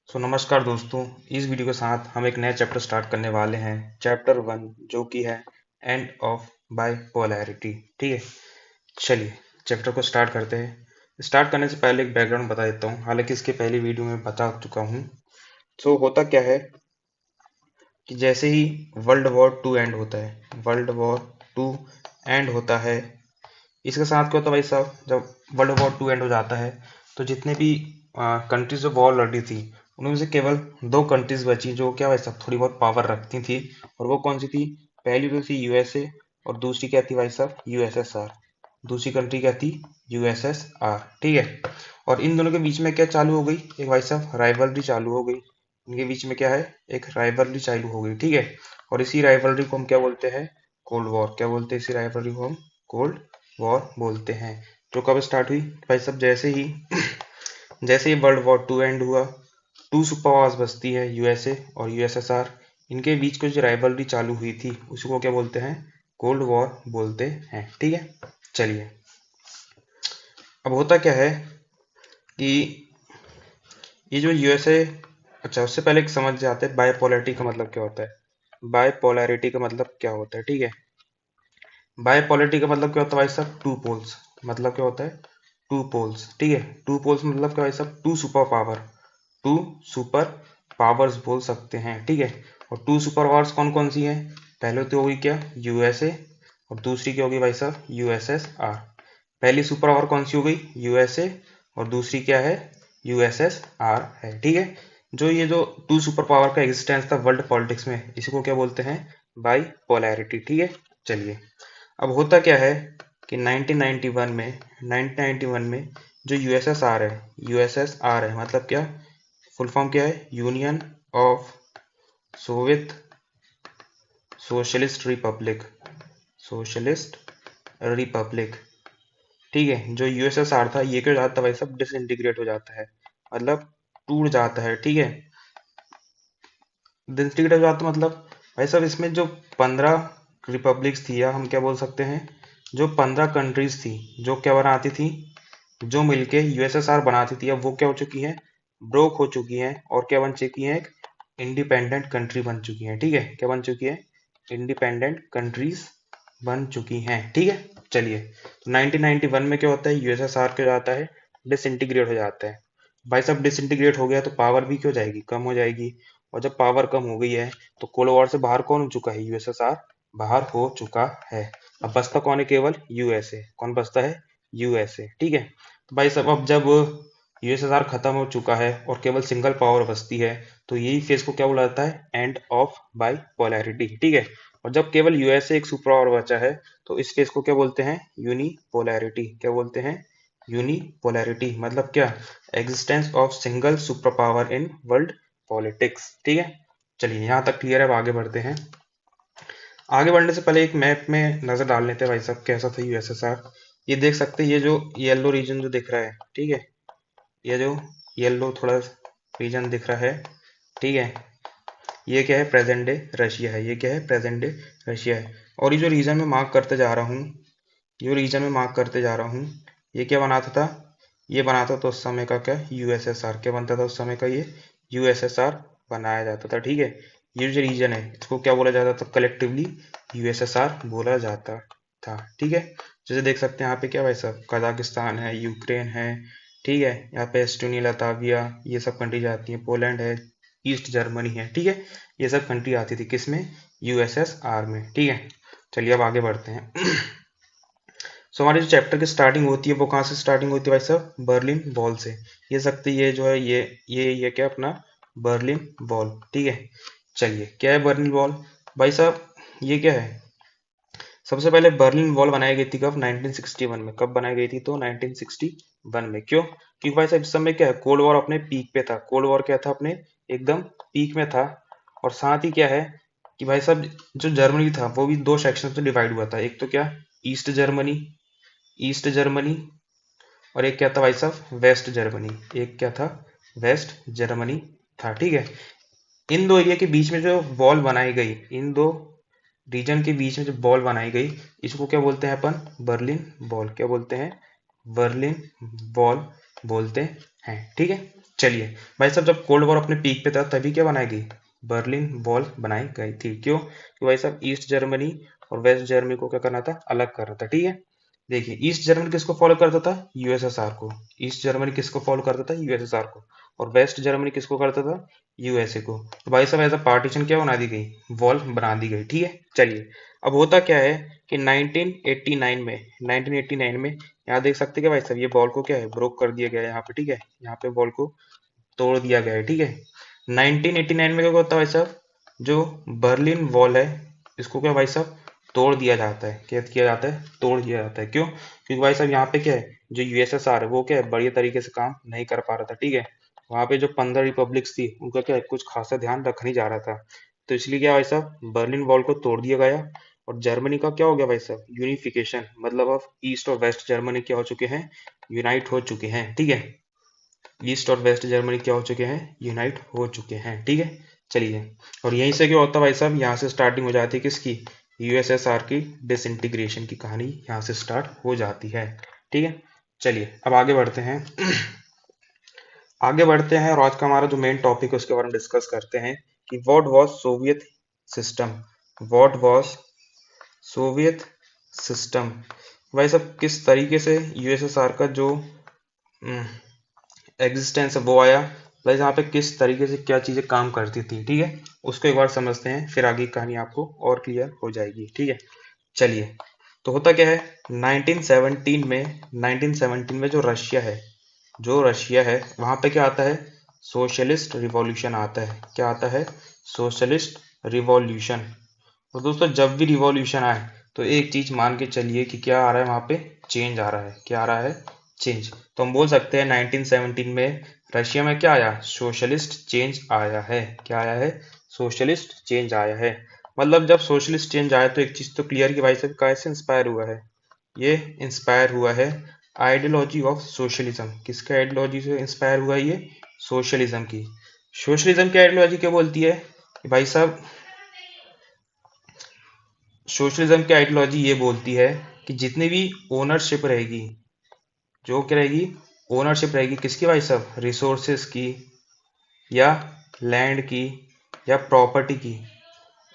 नमस्कार दोस्तों। इस वीडियो के साथ हम एक नया चैप्टर स्टार्ट करने वाले हैं, चैप्टर 1, जो कि है एंड ऑफ बाइपोलैरिटी। ठीक है, चलिए चैप्टर को स्टार्ट करते हैं। स्टार्ट करने से पहले एक बैकग्राउंड बता देता हूँ, हालांकि इसके पहली वीडियो में बता चुका हूँ। होता क्या है कि जैसे ही वर्ल्ड वॉर 2 एंड होता है, वर्ल्ड वॉर 2 एंड होता है, इसके साथ क्या होता है भाई साहब, जब वर्ल्ड वॉर 2 एंड हो जाता है तो जितने भी कंट्रीज जो वॉर लड़ी थी उनमें से केवल दो कंट्रीज बची जो क्या भाई साहब थोड़ी बहुत पावर रखती थी। और वो कौन सी थी? पहली तो थी यूएसए और दूसरी क्या थी भाई साहब? यूएसएसआर। दूसरी कंट्री क्या थी? यूएसएसआर। ठीक है, और इन दोनों के बीच में क्या चालू हो गई? एक भाई साहब राइवलरी चालू हो गई। इनके बीच में क्या है? एक राइवलरी चालू हो गई। ठीक है, और इसी राइवलरी को हम क्या बोलते हैं? Cold war. क्या बोलते हैं इसी राइवलरी को? हम कोल्ड वॉर बोलते हैं। जो कब स्टार्ट हुई भाई साहब? जैसे ही वर्ल्ड वॉर 2 एंड हुआ, टू सुपर पावर्स बसती है, यूएसए और यूएसएसआर। इनके बीच को जो राइवलरी चालू हुई थी उसी को क्या बोलते हैं? कोल्ड वॉर बोलते हैं। ठीक है, चलिए अब होता क्या है कि ये जो यूएसए, अच्छा उससे पहले एक समझ जाते हैं बायपोलैरिटी का मतलब क्या होता है। बायपोलैरिटी का मतलब क्या होता है? ठीक है, बायपोलैरिटी का मतलब क्या होता है भाई साहब? Two poles. मतलब क्या होता है? Two poles. ठीक है, टू पोल्स मतलब क्या भाई साहब? Two super power. Two super powers बोल सकते हैं। ठीक है, और टू सुपर पावर्स कौन कौन सी हैं? पहले तो होगी क्या? यूएसए, और दूसरी क्या होगी भाई साहब? यूएसएसआर। पहली सुपर पावर कौन सी हो गई? यूएसए, और दूसरी क्या है? यूएसएसआर है। ठीक है, जो ये जो टू सुपर पावर का एग्जिस्टेंस था वर्ल्ड पॉलिटिक्स में, इसी को क्या बोलते हैं? By polarity. ठीक है, चलिए अब होता क्या है कि 1991 में जो यूएसएसआर है मतलब क्या? फुल फॉर्म क्या है? Union of Soviet socialist Republic. Socialist Republic. ठीक है, जो यूएसएसआर था ये क्या हो जाता है भाई सब? डिसइंटीग्रेट हो जाता है, मतलब टूट जाता है। ठीक है, डिसइंटीग्रेट हो जाता है मतलब भाई साहब इसमें जो 15 रिपब्लिक्स थी, या हम क्या बोल सकते हैं, जो 15 कंट्रीज थी जो क्या बनाती थी, जो मिलके यूएसएसआर बनाती थी, अब वो क्या हो चुकी है? ब्रोक हो चुकी हैं और क्या बन चुकी हैं? एक इंडिपेंडेंट कंट्री बन चुकी हैं। ठीक है, क्या बन चुकी है? इंडिपेंडेंट कंट्रीज बन चुकी हैं। ठीक है, चलिए तो 1991 में क्या होता है? यूएसएसआर क्या हो जाता है? डिसइंटीग्रेट हो जाता है। भाई साहब डिसइंटीग्रेट हो गया तो पावर भी क्यों जाएगी? कम हो जाएगी। और जब पावर कम हो गई है तो कोल्ड वॉर से बाहर कौन हो चुका है? यूएसएसआर बाहर हो चुका है। अब बचता कौन है? केवल यूएसए। कौन बचता है? यूएसए। ठीक है, तो भाई साहब अब जब यूएसएसआर खत्म हो चुका है और केवल सिंगल पावर बचती है, तो यही फेज को क्या बोला जाता है? End of bipolarity. ठीक है, और जब केवल यूएसए एक सुपर पावर बचा है तो इस फेज को क्या बोलते हैं? यूनिपोलैरिटी। क्या बोलते हैं? यूनिपोलैरिटी मतलब क्या? Existence of single super power in world politics. ठीक है, चलिए यहाँ तक क्लियर है। अब आगे बढ़ते हैं। आगे बढ़ने से पहले एक मैप में नजर डाल लेते हैं भाई साहब कैसा था यूएसएसआर। ये देख सकते हैं, ये जो येलो रीजन जो दिख रहा है, ठीक है, ये जो येलो थोड़ा रीजन दिख रहा है, ठीक है, ये क्या है? प्रेजेंट डे रशिया है। ये क्या है? प्रेजेंट डे रशिया है। और ये जो रीजन में मार्क करते जा रहा हूँ, जो रीजन में मार्क करते जा रहा हूँ, ये क्या बनाता था? ये बनाता था उस समय का क्या? यूएसएसआर। क्या बनता था उस समय का? ये यूएसएसआर बनाया जाता था। ठीक है, ये जो रीजन है इसको क्या बोला जाता था? कलेक्टिवली यूएसएसआर बोला जाता था। ठीक है, जैसे देख सकते हैं यहाँ पे क्या भाई साहब? कजाकिस्तान है, यूक्रेन है, ठीक है, यहाँ पे एस्टोनिया, लताविया, ये सब कंट्रीज आती हैं, पोलैंड है, ईस्ट जर्मनी है। ठीक है, ये सब कंट्री आती थी किसमें? यूएसएसआर में। ठीक है, चलिए अब आगे बढ़ते हैं। हमारी जो चैप्टर की स्टार्टिंग होती है वो कहाँ से स्टार्टिंग होती है भाई साहब? बर्लिन वॉल से। ये सकते ये जो है ये क्या अपना? Berlin wall. ठीक है, चलिए क्या है बर्लिन वॉल भाई साहब? ये क्या है? सबसे पहले बर्लिन वॉल बनाई गई थी कब? 1961 में। कब बनाई गई थी? तो 1961 में। क्यों? क्योंकि भाई साहब इस समय क्या है? कोल्ड वॉर अपने पीक पे था। कोल्ड वॉर क्या था? अपने एकदम पीक में था। और साथ ही क्या है कि भाई साहब जो जर्मनी था वो भी दो सेक्शन में डिवाइड हुआ था। एक तो क्या? ईस्ट जर्मनी, ईस्ट जर्मनी, और एक क्या था भाई साहब? West Germany. एक क्या था? वेस्ट जर्मनी था। ठीक है, इन दो एरिया के बीच में जो वॉल बनाई गई, इन दो रीजन के बीच में जो वॉल बनाई गई, इसको क्या बोलते हैं अपन? Berlin wall. क्या बोलते हैं? बर्लिन वॉल बोलते हैं। ठीक है, चलिए भाई साहब, जब कोल्ड वॉर अपने पीक पे था तभी क्या बनाई गई, बर्लिन वॉल बनाई गई थी। क्यों? क्योंकि भाई साहब ईस्ट जर्मनी और वेस्ट जर्मनी को क्या करना था, अलग करना था। ठीक है, देखिए ईस्ट जर्मनी किसको फॉलो करता था, यूएसएसआर को। ईस्ट जर्मनी किसको फॉलो करता था, यूएसएसआर को। और वेस्ट जर्मनी किसको करता था, यूएसए को। तो भाई साहब ऐसा पार्टीशन क्या बना दी गई, वॉल बना दी गई। ठीक है, चलिए अब होता क्या है कि 1989 में यहाँ देख सकते हैं कि भाई साहब ये बॉल को क्या है, ब्रोक कर दिया गया है यहाँ पे। ठीक है, यहाँ पे बॉल को तोड़ दिया गया है। ठीक है, 1989 में क्या होता है भाई साहब, जो बर्लिन वॉल है इसको क्या भाई साहब तोड़ दिया जाता है। क्या किया जाता है, तोड़ दिया जाता है। क्यों? क्योंकि भाई साहब यहाँ पे क्या है, जो यूएसएसआर है वो क्या है, बढ़िया तरीके से काम नहीं कर पा रहा था। ठीक है, वहाँ पे जो 15 रिपब्लिक्स थी उनका क्या है, कुछ खासा ध्यान रखा नहीं जा रहा था। तो इसलिए क्या भाई साहब, बर्लिन वॉल को तोड़ दिया गया। और जर्मनी का क्या हो गया भाई साहब, यूनिफिकेशन, मतलब अब ईस्ट और वेस्ट जर्मनी क्या हो चुके हैं, यूनाइट हो चुके हैं। ठीक है, ईस्ट और वेस्ट जर्मनी क्या हो चुके हैं, यूनाइट हो चुके हैं। ठीक है, चलिए, और यहीं से क्या होता है भाई साहब, यहाँ से स्टार्टिंग हो जाती है किसकी, यूएसएसआर की डिसइंटीग्रेशन की कहानी यहाँ से स्टार्ट हो जाती है। ठीक है, चलिए अब आगे बढ़ते हैं। आगे बढ़ते हैं और आज का हमारा जो मेन टॉपिक है उसके बारे में डिस्कस करते हैं कि what was Soviet system. What was Soviet system, भाई साहब किस तरीके से यूएसएसआर का जो एग्जिस्टेंस है वो आया, प्लस यहाँ पे किस तरीके से क्या चीजें काम करती थी। ठीक है, उसको एक बार समझते हैं, फिर आगे की कहानी आपको और क्लियर हो जाएगी। ठीक है, चलिए, तो होता क्या है, 1917 में जो रशिया है वहां पे क्या आता है, सोशलिस्ट रिवॉल्यूशन आता है। क्या आता है, सोशलिस्ट रिवॉल्यूशन। और दोस्तों जब भी रिवॉल्यूशन आए तो एक चीज मान के चलिए कि क्या आ रहा है, वहां पे चेंज आ रहा है। क्या आ रहा है, चेंज। तो हम बोल सकते हैं 1917 में रशिया में क्या आया, सोशलिस्ट चेंज आया है। क्या आया है, सोशलिस्ट चेंज आया है। मतलब जब सोशलिस्ट चेंज आया तो एक चीज तो क्लियर कि भाई साहब कैसे इंस्पायर हुआ है, ये इंस्पायर हुआ है आइडियोलॉजी ऑफ सोशलिज्म। किसके आइडियोलॉजी से इंस्पायर हुआ है ये, सोशलिज्म की। सोशलिज्म की आइडियोलॉजी क्या बोलती है कि भाई साहब, सोशलिज्म की आइडियोलॉजी ये बोलती है कि जितनी भी ओनरशिप रहेगी, जो क्या रहेगी, ओनरशिप रहेगी किसकी भाई साहब, रिसोर्सेस की या लैंड की या प्रॉपर्टी की,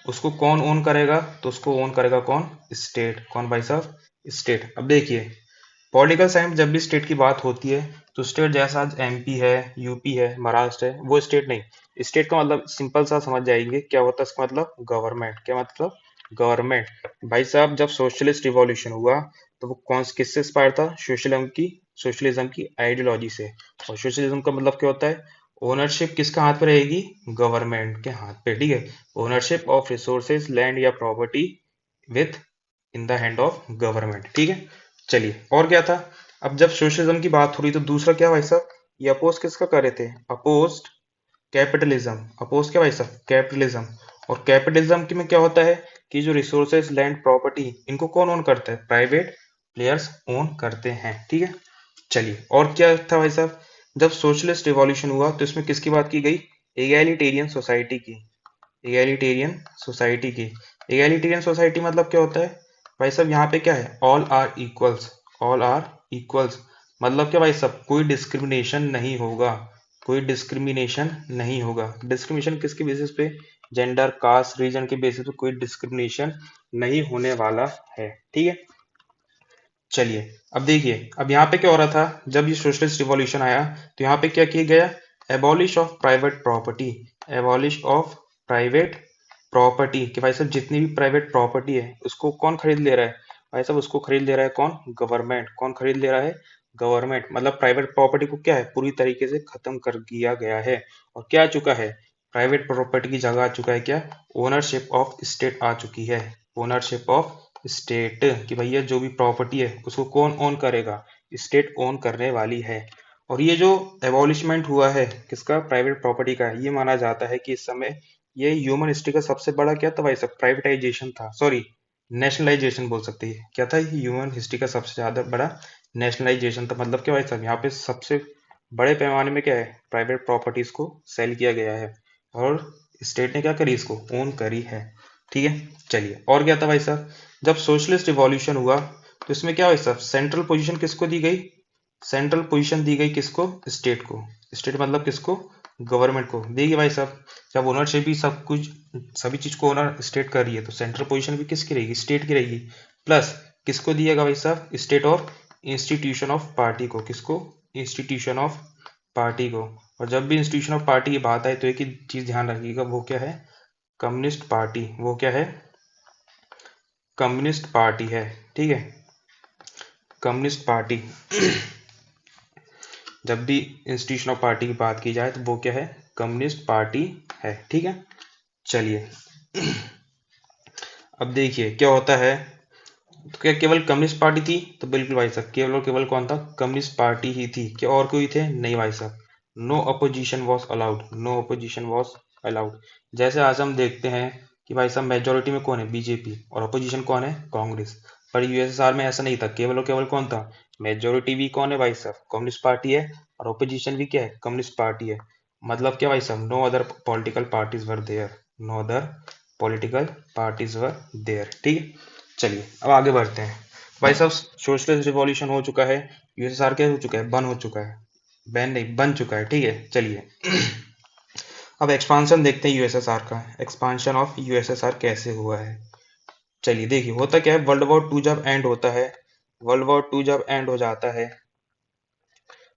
उसको कौन ओन करेगा, तो उसको ओन करेगा कौन, स्टेट। कौन भाई साहब, स्टेट। अब देखिए पॉलिटिकल साइंस जब भी स्टेट की बात होती है तो स्टेट जैसा आज एमपी है, यूपी है, महाराष्ट्र है, वो स्टेट नहीं। स्टेट का मतलब सिंपल सा समझ जाएंगे क्या होता है इसका मतलब, गवर्नमेंट। क्या मतलब, गवर्नमेंट। भाई साहब जब सोशलिस्ट रिवॉल्यूशन हुआ तो वो कौन किससे इंस्पायर था, सोशलिज्म की आइडियोलॉजी से। और सोशलिज्म का मतलब क्या होता है, ओनरशिप किसका हाथ पे रहेगी, गवर्नमेंट के हाथ पे। ठीक है, ओनरशिप ऑफ रिसोर्सेज, लैंड या property with in the hand of government. ठीक है, चलिए और क्या था। अब जब सोशलिज्म की बात हो रही तो दूसरा क्या भाई साहब, ये अपोज किसका कर रहे थे, अपोज्ड कैपिटलिज्म। अपोज क्या भाई साहब, कैपिटलिज्म। और कैपिटलिज्म की में क्या होता है कि जो रिसोर्सेज, लैंड, प्रॉपर्टी, इनको कौन ओन करता है, प्राइवेट प्लेयर्स ओन करते हैं। ठीक है, चलिए और क्या था भाई साहब, जब सोशलिस्ट रिवॉल्यूशन हुआ तो इसमें किसकी बात की गई, एगैलिटेरियन सोसाइटी की। एगैलिटेरियन सोसाइटी की। एगैलिटेरियन सोसाइटी मतलब क्या होता है भाई साहब, यहाँ पे क्या है, all are equals. All are equals मतलब क्या भाई साहब, कोई डिस्क्रिमिनेशन नहीं होगा। कोई डिस्क्रिमिनेशन नहीं होगा। डिस्क्रिमिनेशन किसके बेसिस पे, जेंडर, कास्ट, रीजन के बेसिस पे कोई डिस्क्रिमिनेशन नहीं होने वाला है। ठीक है, चलिए अब देखिए, अब यहाँ पे क्या हो रहा था, जब ये सोशलिस्ट रिवॉल्यूशन आया तो यहाँ पे क्या किया गया, abolish of private property. Abolish of private property कि भाई साहब जितनी भी प्राइवेट प्रॉपर्टी है उसको कौन खरीद ले रहा है, भाई साहब उसको खरीद ले रहा है कौन, गवर्नमेंट। कौन खरीद ले रहा है, गवर्नमेंट। मतलब प्राइवेट प्रॉपर्टी को क्या है, पूरी तरीके से खत्म कर दिया गया है। और क्या आ चुका है, प्राइवेट प्रॉपर्टी की जगह आ चुका है क्या, ओनरशिप ऑफ स्टेट आ चुकी है। ओनरशिप ऑफ स्टेट कि भैया जो भी प्रॉपर्टी है उसको कौन ओन करेगा, स्टेट ओन करने वाली है। और ये जो एबॉलिशमेंट हुआ है किसका, प्राइवेट प्रॉपर्टी का, ये माना जाता है कि इस समय ये ह्यूमन हिस्ट्री का सबसे बड़ा क्या था भाई साहब, प्राइवेटाइजेशन था, सॉरी नेशनलाइजेशन बोल सकते हैं। क्या था, ह्यूमन हिस्ट्री का सबसे ज्यादा बड़ा नेशनलाइजेशन था। मतलब क्या भाई साहब, यहाँ पे सबसे बड़े पैमाने में क्या है, प्राइवेट प्रॉपर्टीज को सेल किया गया है और स्टेट ने क्या करी, इसको ओन करी है। ठीक है, चलिए और क्या था भाई साहब, जब सोशलिस्ट रिवॉल्यूशन हुआ तो इसमें क्या भाई साहब, सेंट्रल पोजीशन किसको दी गई, सेंट्रल पोजीशन दी गई किसको? स्टेट को। स्टेट मतलब किसको? गवर्नमेंट को देगी भाई साहब। जब ओनरशिप भी सब कुछ सभी चीज को ओनर स्टेट कर रही है तो सेंट्रल पोजीशन भी किसकी रहेगी? स्टेट की रहेगी। प्लस किसको दिएगा भाई साहब? स्टेट और इंस्टीट्यूशन ऑफ पार्टी को। किसको? इंस्टीट्यूशन ऑफ पार्टी को। और जब भी इंस्टीट्यूशन ऑफ पार्टी की बात आए तो एक ही चीज ध्यान रखिएगा, वो क्या है? Communist party. वो क्या है? कम्युनिस्ट पार्टी है। ठीक है, कम्युनिस्ट पार्टी। जब भी इंस्टीट्यूशन ऑफ पार्टी की बात की जाए तो वो क्या है? कम्युनिस्ट पार्टी है। ठीक है, चलिए अब देखिए क्या होता है। तो क्या केवल कम्युनिस्ट पार्टी थी? तो बिल्कुल भाई साहब, केवल और केवल कौन था? कम्युनिस्ट पार्टी ही थी। क्या और कोई थे? नहीं भाई साहब। No opposition was allowed. No opposition was allowed. जैसे आज हम देखते हैं कि भाई साहब मेजोरिटी में कौन है? बीजेपी। और अपोजिशन कौन है? कांग्रेस। पर यूएसएसआर में ऐसा नहीं था। केवल और केवल कौन था? मेजोरिटी भी कौन है भाई साहब? कम्युनिस्ट पार्टी है। और अपोजिशन भी क्या है? कम्युनिस्ट पार्टी है। मतलब क्या भाई साहब? No other political parties were there. No other political parties were there. ठीक है, चलिए अब आगे बढ़ते हैं। भाई साहब सोशलिस्ट रिवॉल्यूशन हो चुका है। यूएसएसआर क्या हो चुका है? बन हो चुका है। बैन नहीं, बन चुका है। ठीक है, चलिए अब एक्सपांशन देखते हैं यूएसएसआर का। एक्सपांशन ऑफ यूएसएसआर कैसे हुआ है? चलिए देखिए होता क्या है। वर्ल्ड वॉर टू जब एंड होता है, वर्ल्ड वॉर टू जब एंड हो जाता है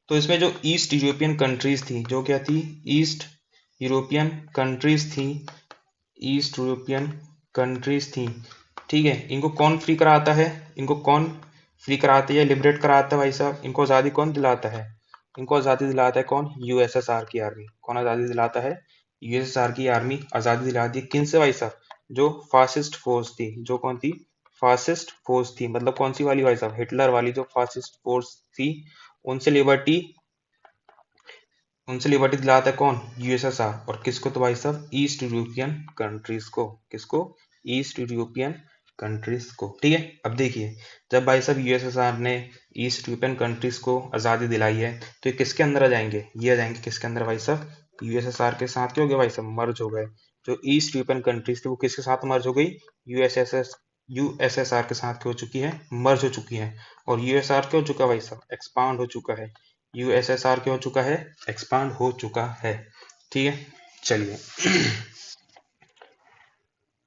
तो इसमें जो ईस्ट यूरोपियन कंट्रीज थी, जो क्या थी? ईस्ट यूरोपियन कंट्रीज थी। ईस्ट यूरोपियन कंट्रीज थी। ठीक है, इनको कौन फ्री कराता है? इनको कौन फ्री कराता है या लिबरेट कराता है भाई साहब? इनको आज़ादी कौन दिलाता है? इनको आज़ादी दिलाता है कौन? यूएसएसआर की आर्मी। कौन आज़ादी दिलाता है? यूएसएसआर की आर्मी आज़ादी दिलाती है। किन से भाई साहब? जो फासिस्ट फोर्स थी। जो कौन थी? फासिस्ट फोर्स थी। मतलब कौन सी वाली भाई साहब? हिटलर वाली जो फासिस्ट फोर्स थी, उनसे लिबर्टी उनसे लिबर्टी दिलाता है कौन? यूएसएसआर। और किसको? तो भाई साहब ईस्ट यूरोपियन कंट्रीज को। किसको? ईस्ट यूरोपियन कंट्रीज को। ठीक है, अब देखिए जब भाई साहब यूएसएसआर ने ईस्ट यूरोपियन कंट्रीज को आज़ादी दिलाई है तो ये किसके अंदर आ जाएंगे? ये आ जाएंगे किसके अंदर भाई साहब? यूएसएसआर के साथ। क्या हो गया भाई साहब? मर्ज हो गए। जो ईस्ट यूरोपियन कंट्रीज थी वो किसके साथ मर्ज हो गई? यूएसएसआर के साथ क्या हो चुकी है? मर्ज हो चुकी है। और यूएसआर क्या हो चुका है भाई साहब? एक्सपांड हो चुका है। यूएसएसआर क्या हो चुका है? एक्सपांड हो चुका है। ठीक है, चलिए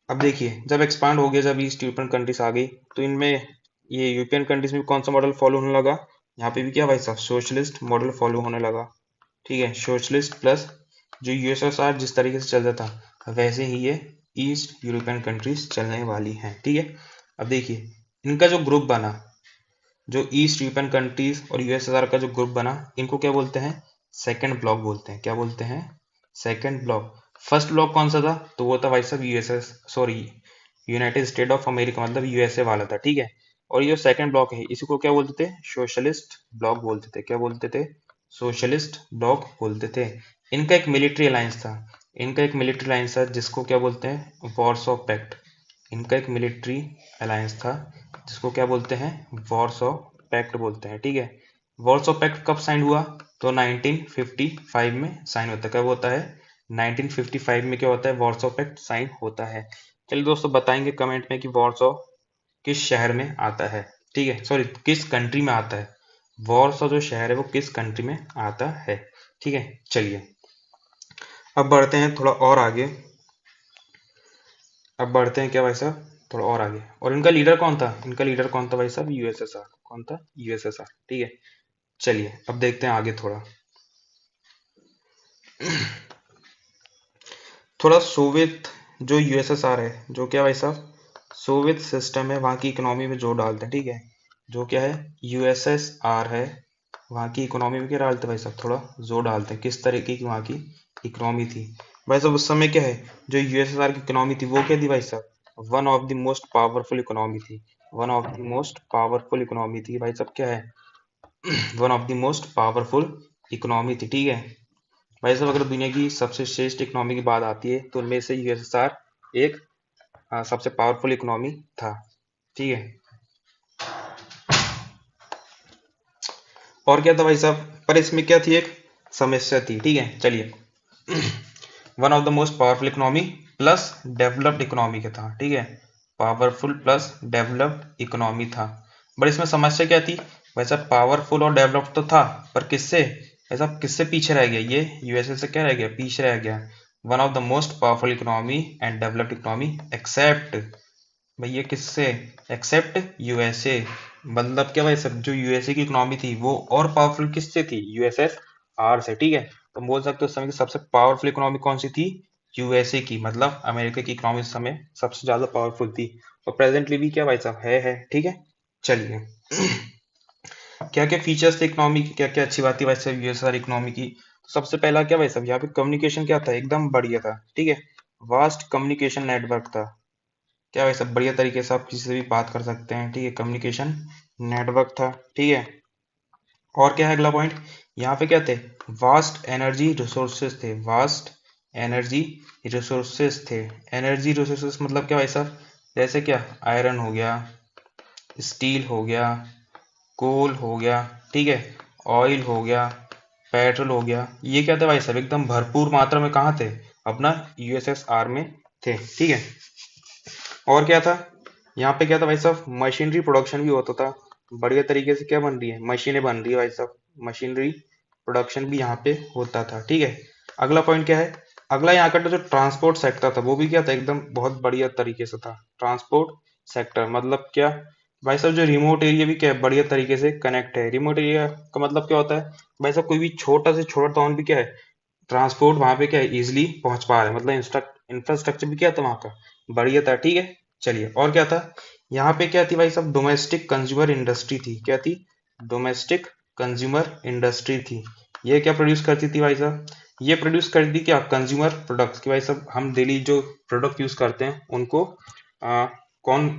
अब देखिए जब एक्सपांड हो गया, जब ईस्ट यूरोपियन कंट्रीज आ गई तो इनमें ये यूरोपियन कंट्रीज में कौन सा मॉडल फॉलो होने लगा? यहाँ पे भी क्या भाई साहब? सोशलिस्ट मॉडल फॉलो होने लगा। ठीक है, सोशलिस्ट प्लस जो यूएसएसआर जिस तरीके से चलता था वैसे ही ये ईस्ट यूरोपियन कंट्रीज चलने वाली हैं। ठीक है, अब देखिए इनका जो ग्रुप बना, जो ईस्ट यूरोपियन कंट्रीज और यूएसएसआर का जो ग्रुप बना, इनको क्या बोलते हैं? सेकंड ब्लॉक बोलते हैं। क्या बोलते हैं? Second block. फर्स्ट ब्लॉक कौन सा था? तो वो था भाई साहब यूनाइटेड स्टेट ऑफ अमेरिका, मतलब यूएसए वाला था। ठीक है, और ये जो सेकंड ब्लॉक है इसी को क्या बोलते थे? सोशलिस्ट ब्लॉक बोलते थे। क्या बोलते थे? सोशलिस्ट ब्लॉक बोलते थे। इनका एक मिलिट्री अलायंस था। इनका एक मिलिट्री अलायंस था जिसको क्या बोलते हैं? Warsaw Pact. इनका एक मिलिट्री अलायंस था जिसको क्या बोलते हैं? वॉरसॉ पैक्ट बोलते हैं। ठीक है, वॉरसॉ पैक्ट कब साइन हुआ? तो 1955 में साइन होता है। कब होता है? 1955 में क्या होता है? वॉरसॉ पैक्ट साइन होता है। चलिए दोस्तों बताएंगे कमेंट में कि वॉरसॉ किस शहर में आता है। ठीक है, सॉरी किस कंट्री में आता है। वॉरसॉ जो शहर है वो किस कंट्री में आता है। ठीक है, चलिए अब बढ़ते हैं थोड़ा और आगे। अब बढ़ते हैं क्या भाई साहब? थोड़ा और आगे। और इनका लीडर कौन था? इनका लीडर कौन था भाई साहब? यूएसएसआर। कौन था? यूएसएसआर। ठीक है, चलिए अब देखते हैं आगे थोड़ा। थोड़ा सोवियत जो यूएसएसआर है, जो क्या भाई साहब सोवियत सिस्टम है, वहाँ की इकोनॉमी में जोर डालते हैं। ठीक है, जो क्या है यूएसएसआर है, वहाँ की इकोनॉमी में क्या डालते हैं भाई साहब? थोड़ा जोर डालते हैं। किस तरीके की वहाँ की इकोनॉमी थी भाई साहब? उस समय क्या है जो यूएसएसआर की इकोनॉमी थी वो क्या थी भाई साहब? One of the most powerful economy थी। One of the most powerful economy थी भाई साहब। क्या है? One of the most powerful economy थी। ठीक है भाई साहब, अगर दुनिया की सबसे श्रेष्ठ इकोनॉमी की बात आती है तो उनमें से यूएसएसआर एक सबसे पावरफुल इकोनॉमी था। ठीक है, और क्या था भाई साहब? पर इसमें क्या थी? एक समस्या थी। ठीक है, चलिए one of the most powerful economy plus developed economy का था। ठीक है, पावरफुल प्लस डेवलप्ड इकोनॉमी था। बट इसमें समस्या क्या थी वैसा पावरफुल और डेवलप्ड तो था, पर किससे, ऐसा किससे पीछे रह गया, ये यूएसए से क्या रह गया, पीछे रह गया। One of the most powerful economy and developed economy except, भैया किससे, एक्सेप्ट यूएसए। मतलब क्या भाई सब, जो यूएसए की इकोनॉमी थी वो और पावरफुल किससे थी, यूएसएसआर से, ठीक है। तो बोल सकते हो उस समय की सबसे पावरफुल इकोनॉमी कौन सी थी, यूएसए की, मतलब अमेरिका की इकोनॉमी उस समय सबसे ज्यादा पावरफुल थी, और प्रेजेंटली भी क्या भाई साहब है, ठीक है। चलिए क्या क्या फीचर्स थे इकोनॉमी की, क्या क्या अच्छी बात थी भाई साहब यूएसआर इकोनॉमी की। तो सबसे पहला क्या भाई साहब, यहाँ पे कम्युनिकेशन क्या था, एकदम बढ़िया था, ठीक है। वास्ट कम्युनिकेशन नेटवर्क था, क्या भाई साहब बढ़िया तरीके से आप किसी से भी बात कर सकते हैं, ठीक है, कम्युनिकेशन नेटवर्क था, ठीक है। और क्या है अगला पॉइंट, यहाँ पे क्या थे, वास्ट एनर्जी रिसोर्सेज थे, वास्ट एनर्जी रिसोर्सेज थे। एनर्जी रिसोर्सेज मतलब क्या भाई साहब, जैसे क्या, आयरन हो गया, स्टील हो गया, कोल हो गया, ठीक है, ऑयल हो गया, पेट्रोल हो गया, ये क्या थे भाई साहब, एकदम भरपूर मात्रा में कहाँ थे, अपना यूएसएसआर में थे, ठीक है। और क्या था, यहाँ पे क्या था भाई साहब, मशीनरी प्रोडक्शन भी होता था, बढ़िया तरीके से क्या बन रही है, मशीनें बन रही है भाई साहब, मशीनरी प्रोडक्शन भी यहाँ पे होता था, ठीक है। अगला पॉइंट क्या है, अगला यहाँ का जो ट्रांसपोर्ट सेक्टर था वो भी क्या था, एकदम बहुत बढ़िया तरीके से था। ट्रांसपोर्ट सेक्टर मतलब क्या भाई साहब, जो रिमोट एरिया भी क्या है, बढ़िया तरीके से कनेक्ट है। रिमोट एरिया का मतलब क्या होता है भाई साहब, कोई भी छोटा से छोटा टाउन भी क्या है, ट्रांसपोर्ट वहां पे क्या है, इजिली पहुंच पा रहे हैं, मतलब इंफ्रास्ट्रक्चर भी क्या था वहां का, बढ़िया था, ठीक है। चलिए और क्या था, यहाँ पे क्या थी भाई साहब, डोमेस्टिक कंज्यूमर इंडस्ट्री थी, क्या थी, डोमेस्टिक कंज्यूमर इंडस्ट्री थी। ये क्या प्रोड्यूस करती थी भाई साहब, ये प्रोड्यूस करती थी क्या, कंज्यूमर प्रोडक्ट्स की, भाई साहब हम डेली जो प्रोडक्ट यूज करते हैं उनको कौन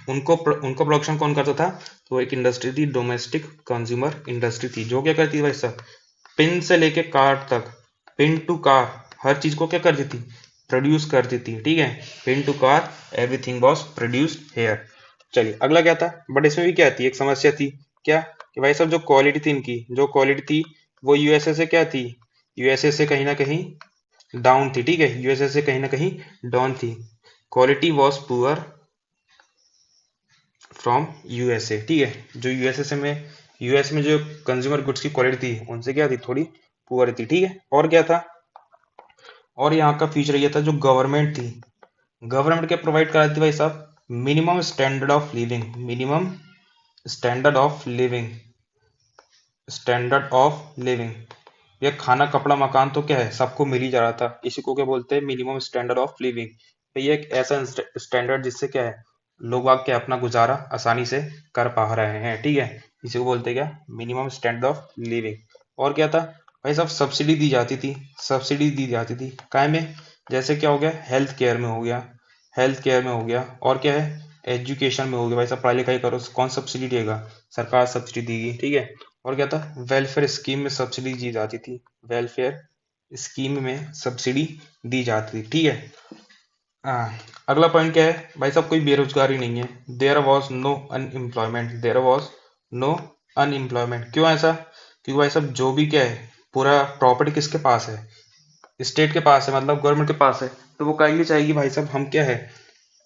उनको प्रोडक्शन कौन करता था, तो एक इंडस्ट्री थी, डोमेस्टिक कंज्यूमर इंडस्ट्री थी, जो क्या करती थी भाई साहब, पिन से लेके कार तक, पिन टू कार, हर चीज को क्या करती थी, प्रोड्यूस करती थी, ठीक है। Pin to car everything was produced here. चलिए अगला क्या था, बट इसमें भी क्या थी, एक समस्या थी, क्या, कि भाई साहब जो क्वालिटी थी इनकी, जो क्वालिटी थी वो यूएसए से क्या थी, यूएसए से कहीं ना कहीं डाउन थी, ठीक है, यूएसए से कहीं ना कहीं डाउन थी। Quality was poor from USA, ठीक है, जो यूएस में जो कंज्यूमर गुड्स की क्वालिटी थी उनसे क्या थी, थोड़ी पुअर थी, ठीक है। और क्या था, और यहाँ का फीचर ये था, जो गवर्नमेंट थी, गवर्नमेंट क्या प्रोवाइड कराती थी भाई साहब, minimum standard of living, minimum standard of living, standard of living. ये खाना कपड़ा मकान तो क्या है, सबको मिल ही जा रहा था, इसी को क्या बोलते हैं, मिनिमम स्टैंडर्ड ऑफ लिविंग। तो ये एक ऐसा स्टैंडर्ड जिससे क्या है, लोग आग के अपना गुजारा आसानी से कर पा रहे हैं, ठीक है, इसी को बोलते हैं क्या, मिनिमम स्टैंडर्ड ऑफ लिविंग। और क्या था भाई साहब, सब्सिडी दी जाती थी, सब्सिडी दी जाती थी काय में, जैसे क्या हो गया, हेल्थ केयर में हो गया, हेल्थ केयर में हो गया, और क्या है, एजुकेशन में हो गया, भाई साहब पढ़ाई लिखाई करो, कौन सब्सिडी देगा, सरकार सब्सिडी देगी, ठीक है। और क्या था, वेलफेयर स्कीम में सब्सिडी दी जाती थी, वेलफेयर स्कीम में सब्सिडी दी जाती थी, ठीक है। अगला पॉइंट क्या है भाई साहब, कोई बेरोजगारी नहीं है, there was no unemployment, there was no unemployment. क्यों ऐसा, क्योंकि भाई साहब जो भी क्या है, पूरा प्रॉपर्टी किसके पास है, स्टेट के पास है, मतलब गवर्नमेंट के पास है, तो वो कहेंगे चाहेगी भाई साहब हम क्या है,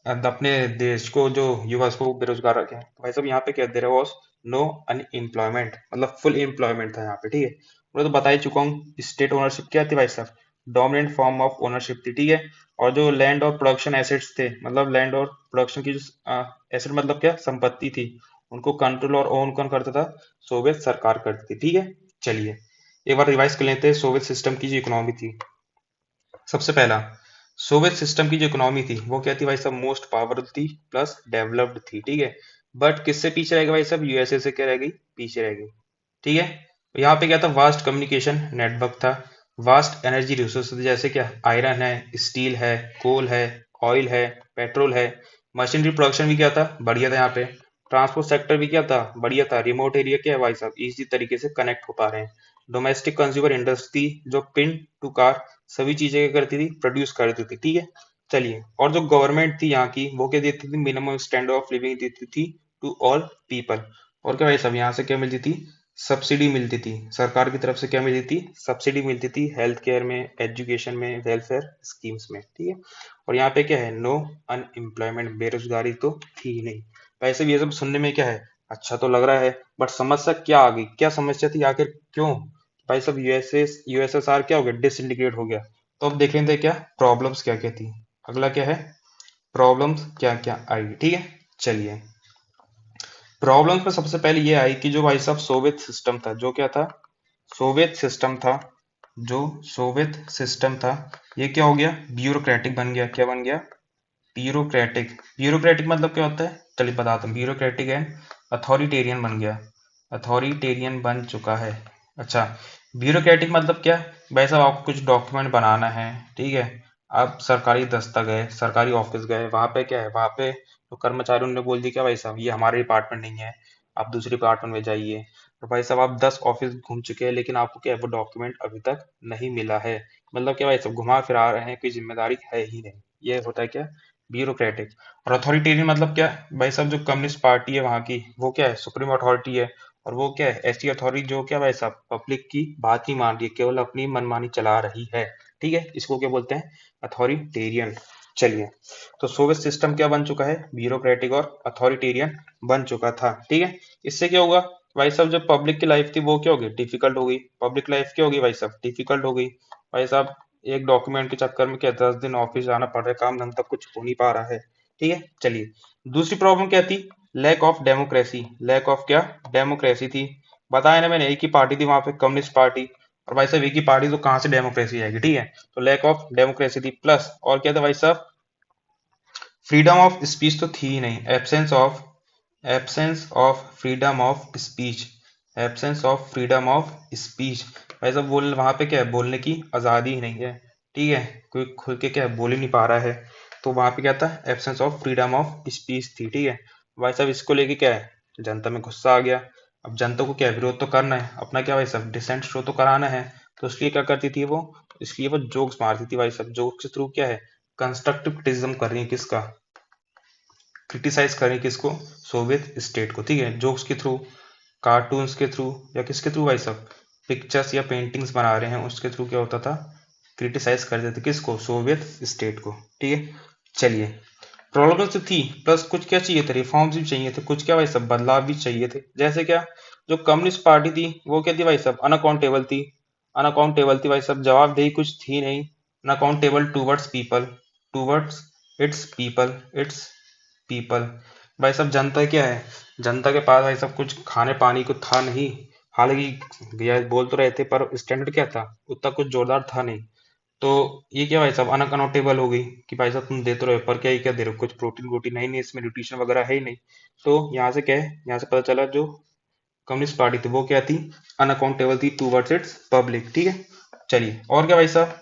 अपने देश को जो युवा को बेरोजगार रखे हैं, तो भाई साहब यहाँ पे क्या, देयर वाज नो अनएम्प्लॉयमेंट, मतलब फुल एम्प्लॉयमेंट था यहाँ पे, ठीक है। मैं तो बता ही चुका हूँ, स्टेट ओनरशिप क्या थी भाई साहब, डोमिनेंट फॉर्म ऑफ ओनरशिप थी, ठीक है। और जो लैंड और प्रोडक्शन एसेट्स थे, मतलब लैंड और प्रोडक्शन की जो एसेट मतलब क्या, संपत्ति थी, उनको कंट्रोल और ओन कौन करता था, सोवियत सरकार करती थी, ठीक है। चलिए एक बार रिवाइज कर लेते हैं, सोवियत सिस्टम की जो इकोनॉमी थी, सबसे पहला सोवियत सिस्टम की जो इकोनॉमी थी वो क्या थी भाई साहब, मोस्ट पावरफुल थी प्लस डेवलप्ड थी, ठीक है। बट किससे पीछे रह गई भाई साहब, यूएसए से क्या रह गई, पीछे रह गई, ठीक है। तो यहाँ पे क्या था, वास्ट कम्युनिकेशन नेटवर्क था, वास्ट एनर्जी रिसोर्स जैसे क्या, आयरन है, स्टील है, कोल है, ऑयल है, पेट्रोल है। मशीनरी प्रोडक्शन भी क्या था, बढ़िया था यहाँ पे। ट्रांसपोर्ट सेक्टर भी क्या था, बढ़िया था। रिमोट एरिया क्या है भाई साहब, इसी तरीके से कनेक्ट हो पा रहे हैं। डोमेस्टिक कंज्यूमर इंडस्ट्री जो पिन टू कार सभी चीजें क्या करती थी, प्रोड्यूस करती थी, ठीक है। चलिए और जो गवर्नमेंट थी यहाँ की वो क्या देती थी, मिनिमम स्टैंडर्ड ऑफ लिविंग देती थी टू ऑल पीपल। और क्या भाई साहब यहाँ से क्या मिलती थी, सब्सिडी मिलती थी, सरकार की तरफ से क्या मिलती थी, सब्सिडी मिलती थी, हेल्थ केयर में, एजुकेशन में, वेलफेयर स्कीम्स में, ठीक है। और यहाँ पे क्या है, नो अनएम्प्लॉयमेंट, बेरोजगारी तो थी ही नहीं। वैसे भी ये सब सुनने में क्या है, अच्छा तो लग रहा है, बट समस्या क्या आ गई, क्या समस्या थी आखिर, क्यों भाई सब यूएसएसआर क्या हो गया, डिसइंटीग्रेट हो गया। तो अब देख लेते हैं क्या प्रॉब्लम्स क्या क्या थी। अगला क्या है, प्रॉब्लम्स क्या क्या आई, ठीक है। चलिए, प्रॉब्लम्स में सबसे पहले ये आई कि जो भाई साहब सोवियत सिस्टम था, जो क्या था, सोवियत सिस्टम था, जो सोवियत सिस्टम था, ये क्या हो गया, ब्यूरोक्रेटिक बन गया। क्या बन गया, ब्यूरोक्रेटिक। ब्यूरोक्रेटिक मतलब क्या होता है, चलिए बताता हूँ। ब्यूरोक्रेटिक है, अथॉरिटेरियन बन गया, अथॉरिटेरियन बन चुका है। अच्छा, ब्यूरोक्रेटिक मतलब क्या, भाई साहब आपको कुछ डॉक्यूमेंट बनाना है, ठीक है, आप सरकारी दफ्तर गए, सरकारी ऑफिस गए, वहां पे क्या है, वहां पे तो कर्मचारियों ने बोल दिया क्या भाई साहब ये हमारे डिपार्टमेंट नहीं है, आप दूसरे डिपार्टमेंट में जाइए। तो भाई साहब आप 10 ऑफिस घूम चुके हैं, लेकिन आपको क्या है वो डॉक्यूमेंट अभी तक नहीं मिला है। मतलब क्या भाई साहब घुमा फिरा रहे हैं, कोई जिम्मेदारी है ही नहीं। ये होता है क्या, ब्यूरोक्रेटिक। और अथॉरिटेरियन मतलब क्या, भाई साहब जो कम्युनिस्ट पार्टी है वहाँ की, वो क्या है, सुप्रीम अथॉरिटी है। और वो क्या है, ऐसी अथॉरिटी जो क्या भाई साहब पब्लिक की बात नहीं मान रही है, केवल अपनी मनमानी चला रही है। ठीक है, इसको क्या बोलते हैं, अथॉरिटेरियन। चलिए, तो सोवियत सिस्टम क्या बन चुका है, ब्यूरोक्रेटिक और अथॉरिटेरियन बन चुका था। ठीक है, इससे क्या होगा भाई साहब, जो पब्लिक की लाइफ थी वो क्या होगी, डिफिकल्ट हो गई। पब्लिक लाइफ क्या होगी भाई साहब, डिफिकल्ट हो गई। भाई साहब एक डॉक्यूमेंट के चक्कर में क्या 10 दिन ऑफिस जाना पड़ रहा है, काम धंधा कुछ हो नहीं पा रहा है। ठीक है, चलिए, दूसरी प्रॉब्लम क्या थी, lack of democracy. Lack of क्या, डेमोक्रेसी थी। बताया ना मैंने, एक ही पार्टी थी वहां पे, कम्युनिस्ट पार्टी। और भाई साहब एक ही पार्टी तो कहाँ से डेमोक्रेसी आएगी, ठीक है। तो लैक ऑफ डेमोक्रेसी थी, प्लस और क्या था भाई साहब, फ्रीडम ऑफ स्पीच तो थी ही नहीं, absence of freedom of speech, absence of freedom of speech. भाई साहब बोल वहां पे क्या है, बोलने की आजादी ही नहीं है। ठीक है, कोई खुल के क्या है बोल ही नहीं पा रहा है। तो वहां पे क्या था, absence of freedom of speech थी। ठीक है, भाई साहब इसको लेके क्या है, जनता में गुस्सा आ गया। अब जनता को क्या है, विरोध तो करना है अपना, क्या भाई साहब डिसेंट शो तो कराना है। तो इसलिए क्या करती थी वो, इसलिए वो जोक्स मारती थी भाई साहब। जोक्स के थ्रू क्या है, कंस्ट्रक्टिव क्रिटिसिज्म कर रही है, किसका, क्रिटिसाइज करें किसको, सोवियत स्टेट को। ठीक है, जोक्स के थ्रू, कार्टून्स के थ्रू, या किसके थ्रू भाई साहब, पिक्चर्स या पेंटिंग्स बना रहे हैं उसके थ्रू क्या होता था, क्रिटिसाइज कर देते किसको, सोवियत स्टेट को। ठीक है, चलिए, प्रॉब्लम्स तो थी, प्लस कुछ क्या चाहिए थे, रिफॉर्म्स भी चाहिए थे, कुछ क्या भाई साहब बदलाव भी चाहिए थे। जैसे क्या, जो कम्युनिस्ट पार्टी थी वो क्या थी भाई साहब, अनअकाउंटेबल थी। अनअकाउंटेबल थी भाई साहब, जवाबदेही कुछ थी नहीं। Unaccountable towards people, towards its people. भाई साहब जनता क्या है, जनता के पास भाई साहब कुछ खाने पानी को था नहीं। हालांकि भैया बोल तो रहे थे, पर स्टैंडर्ड क्या था, उतना कुछ जोरदार था नहीं। तो ये क्या भाई साहब अनअकाउंटेबल हो गई, कि भाई साहब तुम दे तो रहे हो पर क्या, ये क्या दे रहे हो, कुछ प्रोटीन वोटीन है ही नहीं इसमें, न्यूट्रिशन वगैरह है ही नहीं। तो यहाँ से क्या है, यहाँ से पता चला जो कम्युनिस्ट पार्टी थी वो क्या थी, अनअकाउंटेबल थी टूवर्ड्स इट्स पब्लिक। ठीक है, चलिए और क्या भाई साहब,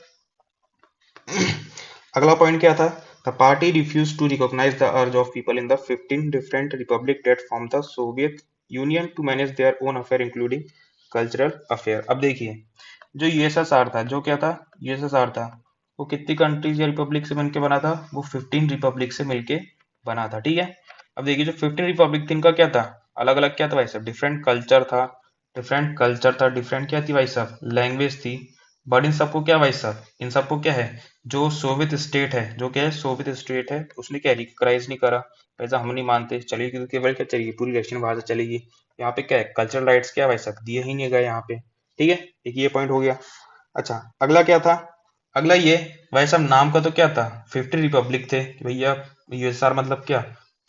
अगला पॉइंट क्या था, the party refuse to recognise the urge of people in the 15 different republic that from the Soviet Union to manage their own affair including cultural affair. अब देखिए, जो यूएसएसआर था, जो क्या था, यूएसएसआर था, वो कितनी कंट्रीज या रिपब्लिक से मिलकर बना था, वो 15 रिपब्लिक से मिलके बना था। ठीक है, अब देखिए जो 15 रिपब्लिक थी इनका क्या था, अलग अलग क्या था भाई साहब, डिफरेंट कल्चर था, डिफरेंट क्या थी भाई साहब, लैंग्वेज थी। बट इन सबको क्या भाई साहब, इन सबको क्या है, जो सोवियत स्टेट है, जो क्या है सोवियत स्टेट है, उसने क्या रिकग्नाइज नहीं करा। वैसा हम नहीं मानते, चलिए क्योंकि केवल क्या चलेगी, पूरी रशियन भाषा चलेगी। यहाँ पे क्या है, कल्चरल राइट्स क्या भाई साहब दिए ही नहीं गए यहाँ पे। ठीक है, एक ये पॉइंट हो गया। अच्छा, अगला क्या था, अगला ये, भाई साहब नाम का तो क्या था, 50 रिपब्लिक थे कि भैया, यूएसआर मतलब क्या,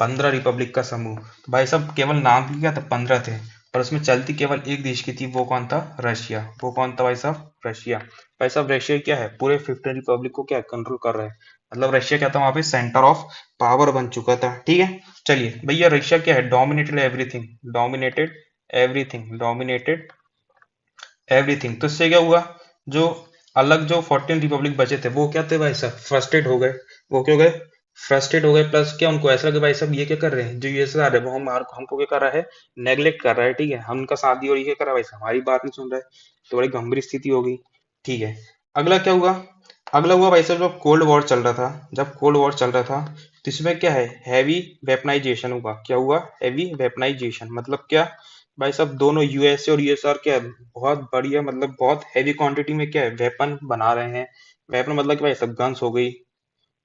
15 रिपब्लिक का समूह। तो भाई साहब केवल नाम की क्या था, 15 थे, पर उसमें चलती केवल एक देश की थी, वो कौन था, रशिया। वो कौन था भाई साहब, रशिया। भाई साहब रशिया क्या है, पूरे 15 रिपब्लिक को क्या कंट्रोल कर रहा है। मतलब रशिया क्या था, वहां पे सेंटर ऑफ पावर बन चुका था। ठीक है, चलिए भैया रशिया क्या है, डोमिनेटेड एवरीथिंग, डोमिनेटेड एवरीथिंग। तो इससे क्या हुआ, जो अलग जो 14 रिपब्लिक बचे थे वो क्या थे भाई साहब, फ्रस्ट्रेट हो गए। वो क्यों गए, फ्रस्ट्रेट हो गए। प्लस क्या उनको ऐसा लगा भाई साहब ये क्या कर रहे हैं, जो यूएसएसआर है वो हमको क्या कर रहा है, नेग्लेक्ट कर रहा है। ठीक है, हम उनका साथ दिया और ये क्या कर रहा है भाई साहब, हमारी बात नहीं सुन रहा है। तो बड़ी गंभीर स्थिति हो गई। ठीक है, अगला क्या हुआ, अगला हुआ भाई साहब जब कोल्ड वॉर चल रहा था, जब कोल्ड वॉर चल रहा था, तो इसमें क्या है, हैवी वेपनाइजेशन हुआ। क्या हुआ, हैवी वेपनाइजेशन मतलब क्या, भाई साहब दोनों यूएसए और यूएसआर क्या है, बहुत बढ़िया मतलब बहुत हैवी क्वांटिटी में क्या है वेपन बना रहे हैं। वेपन मतलब कि भाई सब गन्स हो गई,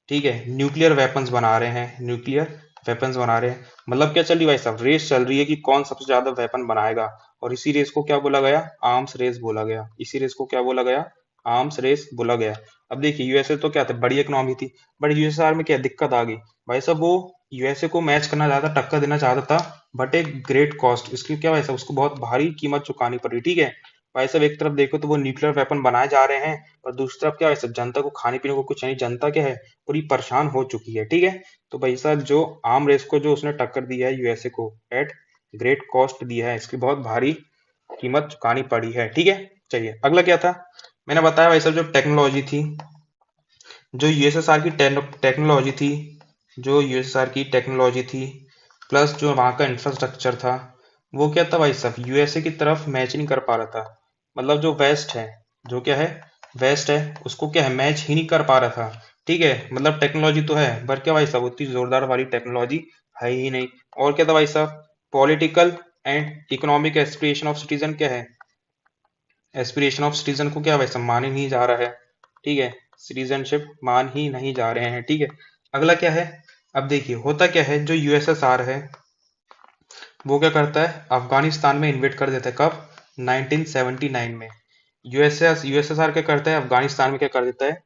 ठीक है, न्यूक्लियर वेपन्स बना रहे हैं, न्यूक्लियर वेपन्स बना रहे हैं। मतलब क्या चल रही है भाई साहब, रेस चल रही है कि कौन सबसे ज्यादा वेपन बनाएगा, और इसी रेस को क्या बोला गया, आर्म्स रेस बोला गया। इसी रेस को क्या बोला गया, आर्म्स रेस बोला गया। अब देखिए यूएसए तो क्या था, बड़ी इकोनॉमी थी, बट यूएसआर में क्या दिक्कत आ गई भाई साहब, वो यूएसए को मैच करना चाहता, टक्कर देना चाहता था, बट एक ग्रेट कॉस्ट, इसकी क्या भाई साहब उसको बहुत भारी कीमत चुकानी पड़ी। ठीक है भाई साहब, एक तरफ देखो तो वो न्यूक्लियर वेपन बनाए जा रहे हैं, और दूसरी तरफ क्या है सब, जनता को खाने पीने को कुछ नहीं, जनता क्या है पूरी परेशान हो चुकी है। ठीक है, तो भाई साहब जो आर्म रेस को जो उसने टक्कर दी है यूएसए को, एट ग्रेट कॉस्ट दिया है, इसकी बहुत भारी कीमत चुकानी पड़ी है। ठीक है, चलिए अगला क्या था, मैंने बताया भाई साहब जो टेक्नोलॉजी थी, जो यूएसएसआर की टेक्नोलॉजी थी, जो यूएसएसआर की टेक्नोलॉजी थी, प्लस जो वहाँ का इंफ्रास्ट्रक्चर था, वो क्या था भाई साहब, यूएसए की तरफ मैच नहीं कर पा रहा था। मतलब जो वेस्ट है, जो क्या है, वेस्ट है, उसको क्या है, मैच ही नहीं कर पा रहा था। ठीक है, मतलब टेक्नोलॉजी तो है, पर क्या भाई साहब उतनी जोरदार वाली टेक्नोलॉजी है ही नहीं। और क्या था भाई साहब, political and economic aspiration of citizen क्या है, एस्पिरेशन ऑफ सिटीजन को क्या भाई साहब मान ही नहीं जा रहा है। ठीक है, सिटीजनशिप मान ही नहीं जा रहे हैं। ठीक है, अगला क्या है, अब देखिए होता क्या है, जो यूएसएसआर है वो क्या करता है, अफगानिस्तान में इन्वेट कर देता है, कब, 1979 में। यूएसएसआर क्या करता है, अफगानिस्तान में क्या कर देता है,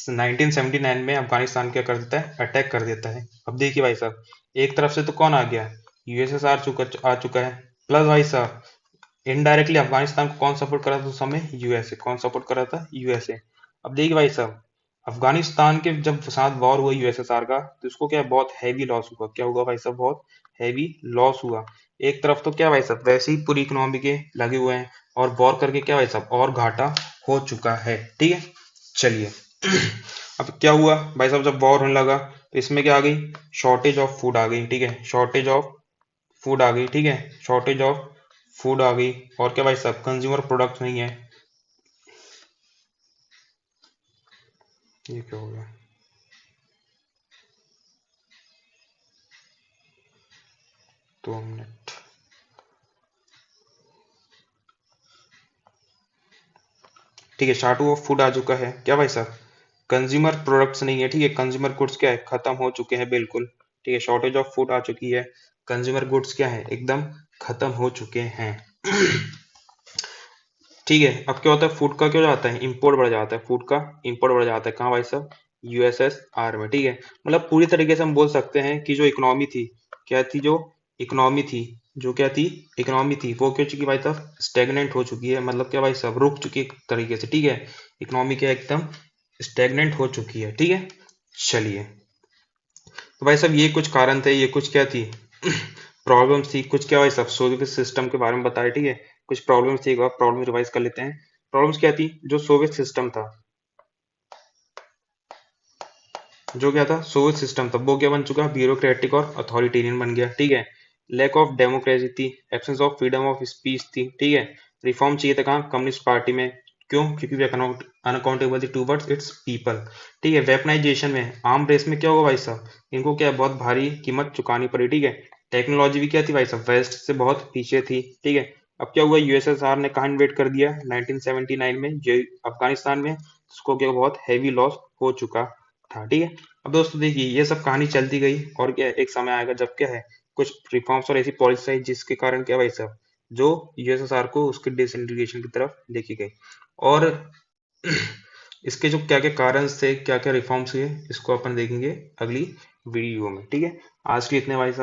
1979 में अफगानिस्तान क्या कर देता है, अटैक कर देता है। अब देखिए भाई साहब, एक तरफ से तो कौन आ गया, यूएसएसआर आ चुका है, प्लस भाई साहब इनडायरेक्टली अफगानिस्तान को कौन सपोर्ट कर रहा था उस समय, यूएसए। कौन सपोर्ट कर रहा था, यूएसए। अब देखिए भाई साहब, अफगानिस्तान के जब साथ वॉर हुआ यूएसएसआर का, तो इसको क्या बहुत हैवी लॉस हुआ, क्या हुआ भाई साहब, बहुत हैवी लॉस हुआ। एक तरफ तो क्या भाई साहब वैसे ही पूरी इकोनॉमी के लगे हुए हैं, और वॉर करके क्या भाई साहब और घाटा हो चुका है। ठीक है, चलिए अब क्या हुआ भाई साहब, जब वॉर होने लगा तो इसमें क्या आ गई, शॉर्टेज ऑफ फूड आ गई। ठीक है, शॉर्टेज ऑफ फूड आ गई। ठीक है, शॉर्टेज ऑफ फूड आ गई, और क्या भाई साहब कंज्यूमर प्रोडक्ट नहीं है। ये क्या हो गया, 2 मिनट। ठीक है, शार्टू ऑफ फूड आ चुका है, क्या भाई साहब कंज्यूमर प्रोडक्ट्स नहीं है। ठीक है, कंज्यूमर गुड्स क्या है, खत्म हो चुके हैं बिल्कुल। ठीक है, शॉर्टेज ऑफ फूड आ चुकी है, कंज्यूमर गुड्स क्या है, एकदम खत्म हो चुके हैं। ठीक है, अब क्या होता है, फूड का क्या हो जाता है, इंपोर्ट बढ़ जाता है, फूड का इंपोर्ट बढ़ जाता है, कहाँ भाई साहब, यूएसएसआर में। ठीक है, मतलब पूरी तरीके से हम बोल सकते हैं कि जो इकोनॉमी थी, क्या थी, जो इकोनॉमी थी, जो क्या थी, इकोनॉमी थी, वो क्या हो चुकी भाई साहब, स्टेगनेंट हो चुकी है। मतलब क्या भाई साहब रुक चुकी है एक तरीके से। ठीक है, इकोनॉमी क्या एकदम स्टेगनेंट हो चुकी है। ठीक है, चलिए, तो भाई साहब ये कुछ कारण थे, ये कुछ क्या थी प्रॉब्लम्स थी, कुछ क्या भाई साहब सोवियत सिस्टम के बारे में बताया। ठीक है, कुछ प्रॉब्लम्स थी, एक बार प्रॉब्लम रिवाइज कर लेते हैं। प्रॉब्लम्स क्या थी, जो सोवियत सिस्टम था, जो क्या था, सोवियत सिस्टम था, वो क्या बन चुका, ब्यूरोक्रेटिक और अथॉरिटेरियन बन गया। ठीक है, लैक ऑफ डेमोक्रेसी थी, absence of freedom of speech थी। ठीक है, रिफॉर्म चाहिए था कहाँ, कम्युनिस्ट पार्टी में। क्यों, क्योंकि वे अनअकाउंटेबल थी टूवर्ड्स इट्स पीपल। ठीक है, वेपनाइजेशन में, आर्म रेस में क्या होगा भाई साहब, इनको क्या बहुत भारी कीमत चुकानी पड़ी। ठीक है, टेक्नोलॉजी भी क्या थी भाई साहब, वेस्ट से बहुत पीछे थी। ठीक है, अब क्या हुआ, यूएसएसआर ने कहाँ इन्वेट कर दिया, 1979 में, जो अफगानिस्तान में, उसको क्या बहुत हैवी लॉस हो चुका था। ठीक है, अब दोस्तों देखिए ये सब कहानी चलती गई, और क्या है, एक समय आएगा जब क्या है, कुछ रिफॉर्म्स और ऐसी पॉलिसी आई जिसके कारण क्या भाई साहब, जो यूएसएसआर को उसके डिसइंटीग्रेशन की तरफ लेके गई। और इसके जो क्या क्या कारण थे, क्या क्या रिफॉर्म्स हुए, इसको अपन देखेंगे अगली वीडियो में। ठीक है, आज के इतने भाई साहब।